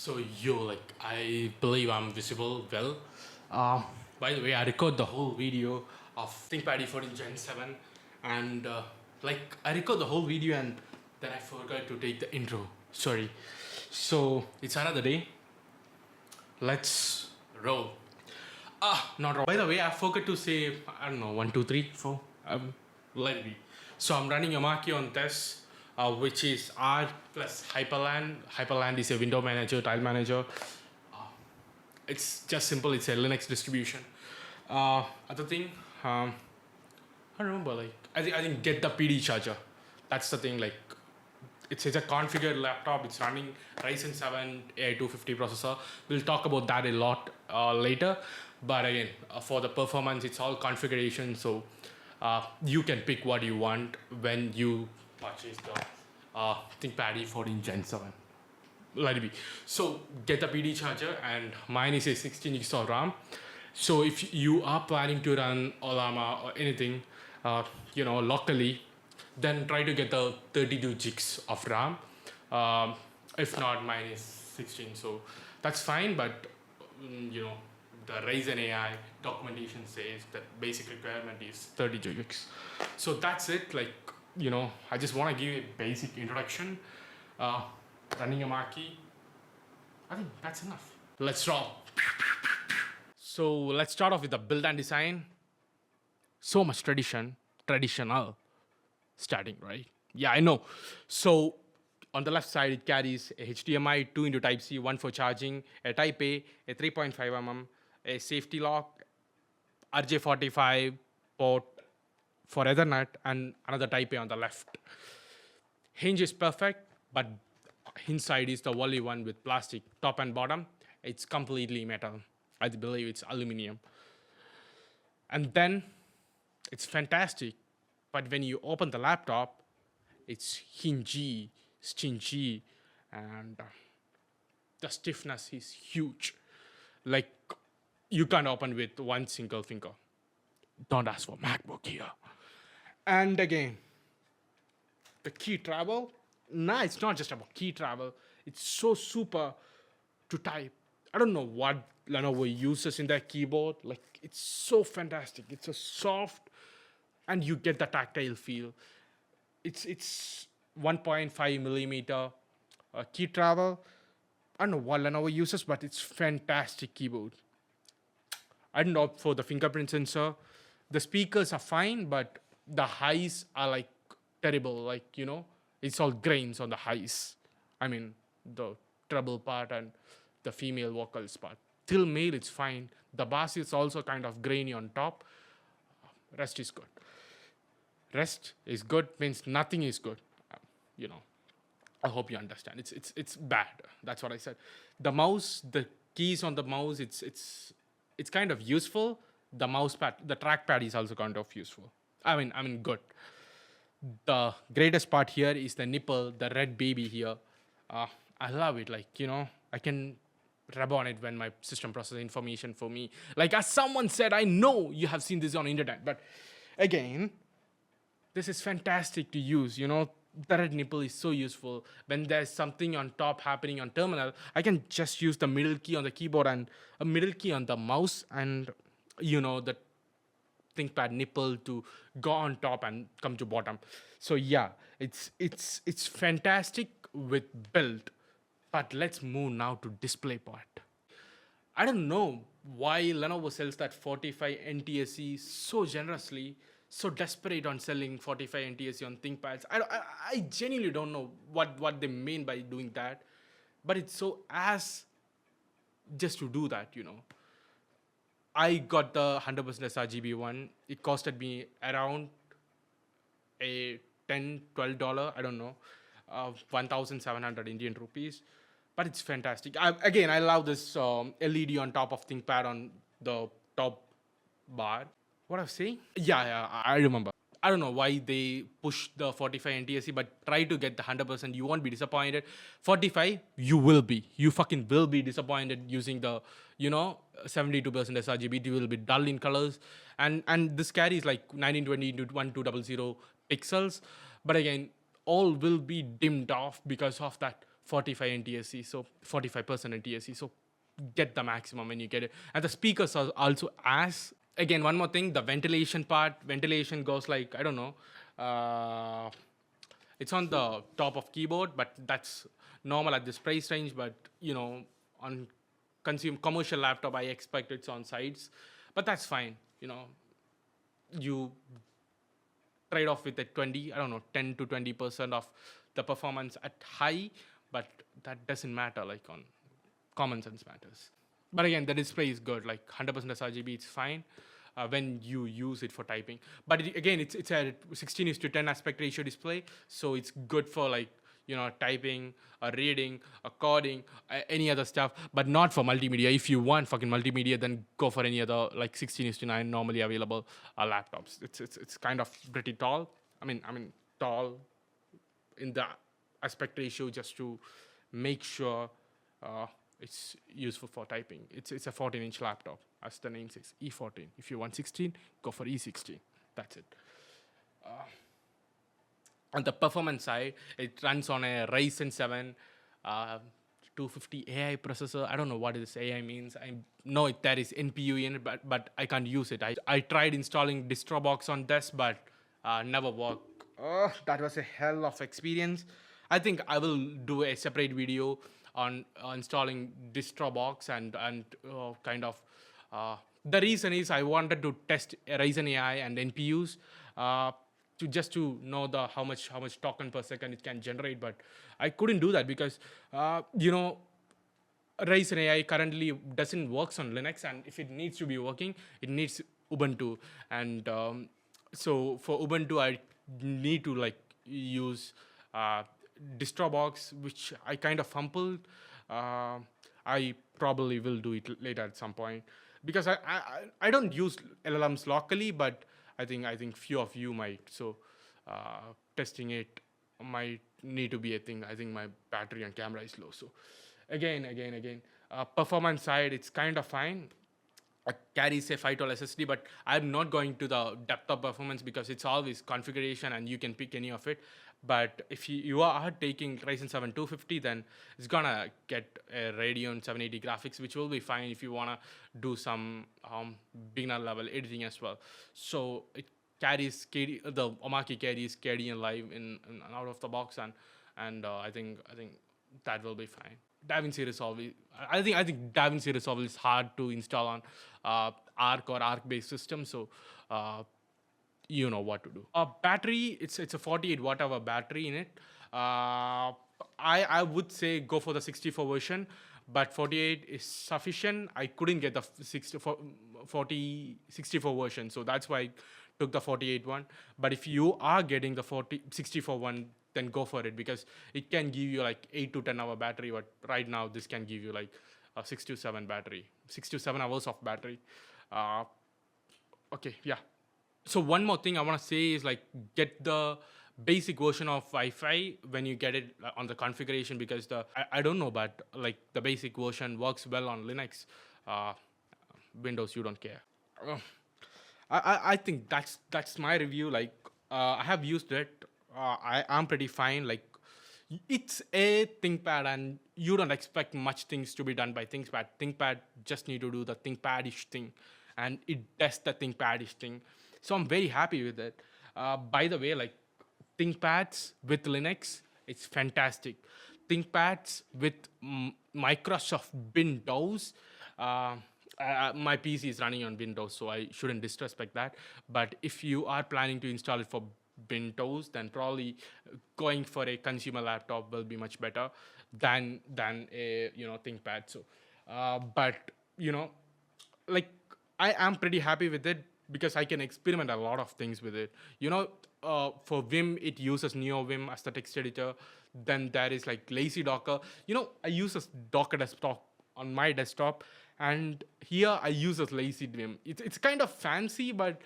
So I believe I'm visible well. By the way, I record the whole video of ThinkPad E14 Gen 7, and I record the whole video and then I forgot to take the intro. Sorry. So it's another day. Let's roll. Not roll. By the way, I forgot to say, I don't know, 1, 2, 3, 4. Let it be. So I'm running Omarchy on this, which is R plus Hyperland. Hyperland is a window manager, tile manager. It's just simple. It's a Linux distribution. Other thing, I don't remember. I think get the PD charger. That's the thing. It's a configured laptop. It's running Ryzen 7 AI250 processor. We'll talk about that a lot later. But again, for the performance, it's all configuration. So you can pick what you want when you purchase the ThinkPad E14 Gen 7. Let it be. So get the PD charger, and mine is a 16 gigs of RAM. So if you are planning to run Olama or anything, locally, then try to get the 32 gigs of RAM. If not, mine is 16, so that's fine. But the Ryzen AI documentation says that basic requirement is 32 gigs. So that's it. I just want to give a basic introduction. Running Omarchy, I think that's enough. Let's roll. So let's start off with the build and design. So much traditional starting, right? Yeah, I know. So on the left side, it carries a HDMI 2 into Type-C, one for charging, a Type-A, a 3.5mm, a safety lock, RJ45 port for Ethernet, and another Type-A on the left. Hinge is perfect, but inside is the only one with plastic top and bottom. It's completely metal. I believe it's aluminum. And then it's fantastic, but when you open the laptop, it's hingy, stingy, and the stiffness is huge. You can't open with one single finger. Don't ask for MacBook here. And again, the key travel. Nah, it's not just about key travel. It's so super to type. I don't know what Lenovo uses in their keyboard. It's so fantastic. It's so soft, and you get the tactile feel. It's 1.5 millimeter key travel. I don't know what Lenovo uses, but it's fantastic keyboard. I don't know for the fingerprint sensor. The speakers are fine, but the highs are terrible. It's all grains on the highs. I mean, the treble part and the female vocals part. Till male, it's fine. The bass is also kind of grainy on top. Rest is good. Rest is good means nothing is good. I hope you understand. It's bad. That's what I said. The mouse, the keys on the mouse, it's kind of useful. The mouse pad, the trackpad is also kind of useful. I mean good. The greatest part here is the nipple, the red baby here. I love it. I can rub on it when my system processes information for me. As someone said, I know you have seen this on the internet, but again, this is fantastic to use. The red nipple is so useful. When there's something on top happening on terminal, I can just use the middle key on the keyboard and a middle key on the mouse, and the ThinkPad nipple to go on top and come to bottom. So yeah, it's fantastic with build. But let's move now to display part. I don't know why Lenovo sells that 45 NTSC so generously, so desperate on selling 45 NTSC on ThinkPads. I genuinely don't know what they mean by doing that, but it's so ass just to do that. I got the 100% sRGB one. It costed me around a $10-12, I don't know, 1,700 Indian rupees. But it's fantastic. I love this LED on top of ThinkPad on the top bar. What I was saying? Yeah, I remember. I don't know why they push the 45 NTSC, but try to get the 100%. You won't be disappointed. 45, you will be. You fucking will be disappointed using the, 72% sRGB. It will be dull in colors. And this carries 1920 into 1200 pixels. But again, all will be dimmed off because of that 45 NTSC, so 45% NTSC. So get the maximum when you get it. And the speakers are also as, again, one more thing, the ventilation goes like, I don't know, it's on the top of keyboard, but that's normal at this price range. But on commercial laptop, I expect it's on sides, but that's fine. You trade off with a 20, I don't know, 10 to 20% of the performance at high, but that doesn't matter, like on common sense matters. But again, the display is good, like 100% sRGB, it's fine when you use it for typing. But again, it's a 16:10 aspect ratio display, so it's good for like typing, reading, coding, any other stuff, but not for multimedia. If you want fucking multimedia, then go for any other like 16:9 normally available laptops. It's kind of pretty tall. I mean tall in the aspect ratio just to make sure it's useful for typing. It's a 14-inch laptop, as the name says, E14. If you want 16, go for E16. That's it. On the performance side, it runs on a Ryzen 7 250 AI processor. I don't know what this AI means. I know there is NPU in it, but I can't use it. I tried installing DistroBox on this, but never worked. That was a hell of experience. I think I will do a separate video on installing DistroBox and kind of. The reason is I wanted to test Ryzen AI and NPUs. To know how much token per second it can generate, but I couldn't do that because Ryzen AI currently doesn't work on Linux, and if it needs to be working, it needs Ubuntu, and so for Ubuntu I need to like use DistroBox, which I kind of fumbled. I probably will do it later at some point because I don't use LLMs locally, but I think few of you might. So testing it might need to be a thing. I think my battery and camera is low. So again, performance side, it's kind of fine. It carries a 512 SSD, but I'm not going to the depth of performance because it's always configuration and you can pick any of it. But if you are taking Ryzen 7 250, then it's gonna get a Radeon 780 graphics, which will be fine if you wanna do some beginner level editing as well. So it carries KD, the Omarchy carries KDE Live in out of the box, and I think that will be fine. DaVinci Resolve, I think DaVinci Resolve is hard to install on Arc or Arc-based system, so you know what to do. Battery, it's a 48 watt hour battery in it. I would say go for the 64 version, but 48 is sufficient. I couldn't get the 64 version, so that's why I took the 48 one. But if you are getting the 64 one, then go for it because it can give you like 8 to 10 hour battery, but right now this can give you like a 6 to 7 hours of battery. Okay, yeah. So one more thing I want to say is like get the basic version of Wi-Fi when you get it on the configuration, because I don't know, but like the basic version works well on Linux. Windows, you don't care. I think that's my review. Like I have used it. I'm pretty fine. Like it's a ThinkPad, and you don't expect much things to be done by ThinkPad. ThinkPad just need to do the ThinkPad-ish thing, and it does the ThinkPad-ish thing. So I'm very happy with it. By the way, like ThinkPads with Linux, it's fantastic. ThinkPads with Microsoft Windows. My PC is running on Windows, so I shouldn't disrespect that. But if you are planning to install it for Windows, then probably going for a consumer laptop will be much better than a ThinkPad. So, but like I am pretty happy with it because I can experiment a lot of things with it. For Vim, it uses NeoVim as the text editor. Then there is like Lazy Docker. I use a Docker desktop on my desktop, and here I use a Lazy Vim. It's kind of fancy, but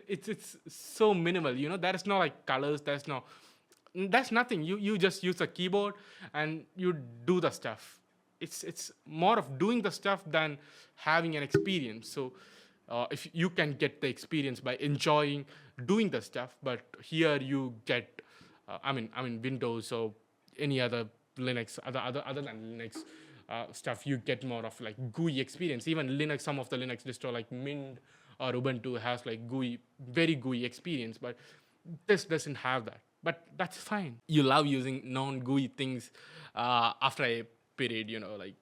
it's so minimal. There is no like colors. There's nothing. You just use a keyboard and you do the stuff. It's more of doing the stuff than having an experience. So if you can get the experience by enjoying doing the stuff, but here you get I mean Windows, so any other Linux, other than Linux stuff, you get more of like GUI experience. Even Linux, some of the Linux distro like Mint or Ubuntu has like GUI, very GUI experience, but this doesn't have that. But that's fine. You love using non-GUI things after a period, like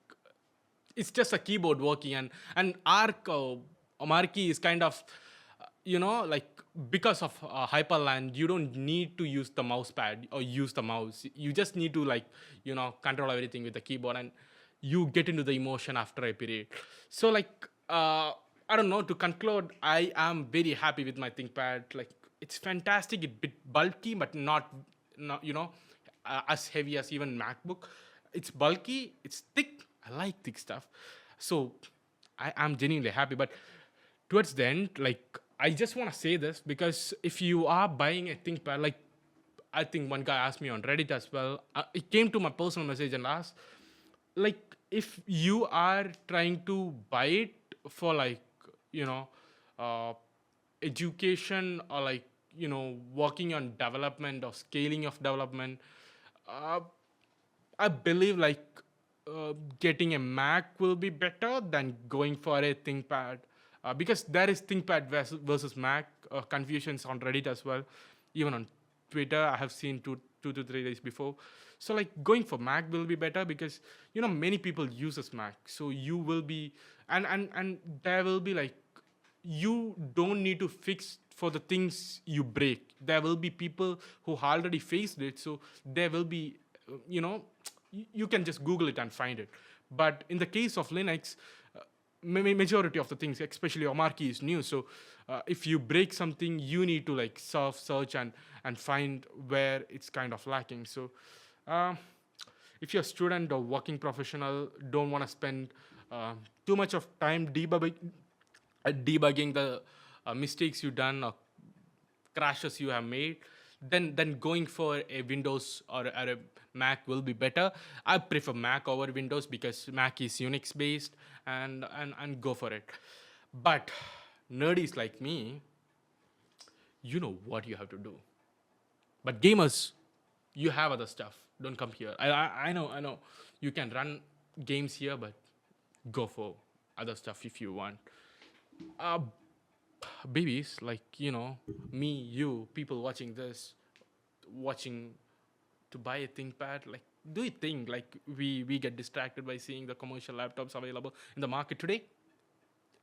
it's just a keyboard working, and Arc Omarchy is kind of like because of Hyperland, you don't need to use the mouse pad or use the mouse. You just need to like control everything with the keyboard, and you get into the emotion after a period. So like I don't know, to conclude, I am very happy with my ThinkPad. Like it's fantastic. It's a bit bulky, but not as heavy as even MacBook. It's bulky, it's thick. I like thick stuff. So I am genuinely happy. But towards the end, like I just want to say this, because if you are buying a ThinkPad, like I think one guy asked me on Reddit as well. It came to my personal message and asked, like, if you are trying to buy it for like education, or like working on development or scaling of development, I believe like getting a Mac will be better than going for a ThinkPad, because there is ThinkPad versus Mac confusions on Reddit as well, even on Twitter. I have seen two to 3 days before. So like going for Mac will be better, because many people uses Mac, so you will be and there will be like, you don't need to fix for the things you break. There will be people who already faced it, so there will be you can just Google it and find it. But in the case of Linux, majority of the things, especially Omarchy, is new. So if you break something, you need to like search and find where it's kind of lacking. So if you're a student or working professional, don't want to spend too much of time debugging the mistakes you've done or crashes you have made, then going for a Windows or a Mac will be better. I prefer Mac over Windows, because Mac is Unix based, and go for it. But nerdies like me, you know what you have to do. But gamers, you have other stuff. Don't come here. I know. You can run games here, but go for other stuff if you want. Babies like me, you, people watching this, watching to buy a ThinkPad, like, do you think like we get distracted by seeing the commercial laptops available in the market today?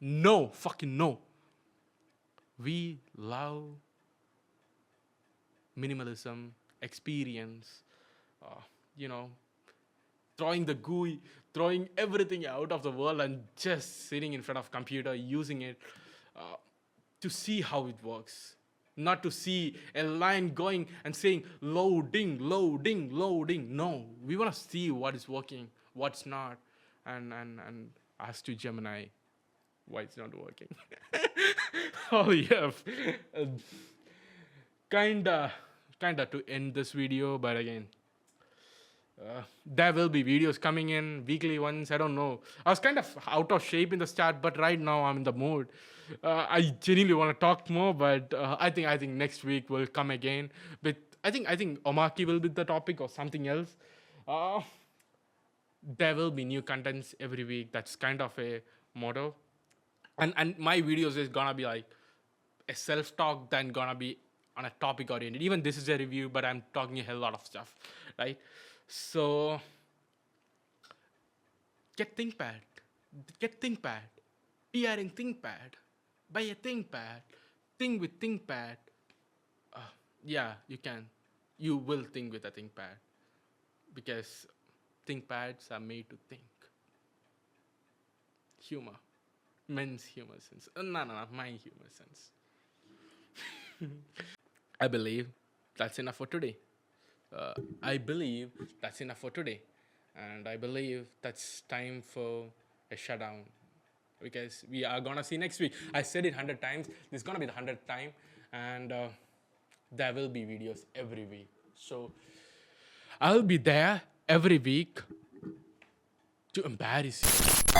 No, fucking no. We love minimalism, experience, you know, throwing the GUI, throwing everything out of the world, and just sitting in front of computer, using it to see how it works. Not to see a line going and saying loading, loading, loading. No, we want to see what is working, what's not, and ask to Gemini why it's not working. Oh yeah, kinda to end this video, but again, there will be videos coming in weekly ones. I don't know. I was kind of out of shape in the start, but right now I'm in the mood. I genuinely want to talk more, but I think next week will come again. But I think Omarchy will be the topic or something else. There will be new contents every week. That's kind of a motto. And my videos is gonna be like a self-talk, then gonna be on a topic oriented. Even this is a review, but I'm talking a hell lot of stuff, right? So get ThinkPad. PR in ThinkPad. Buy a ThinkPad. Think with ThinkPad. Yeah, you can. You will think with a ThinkPad, because ThinkPads are made to think. Humor. Men's humor sense. No, my humor sense. I believe that's enough for today. And I believe that's time for a shutdown, because we are gonna see next week. I said it 100 times. This is gonna be the 100th time, and there will be videos every week. So I'll be there every week to embarrass you.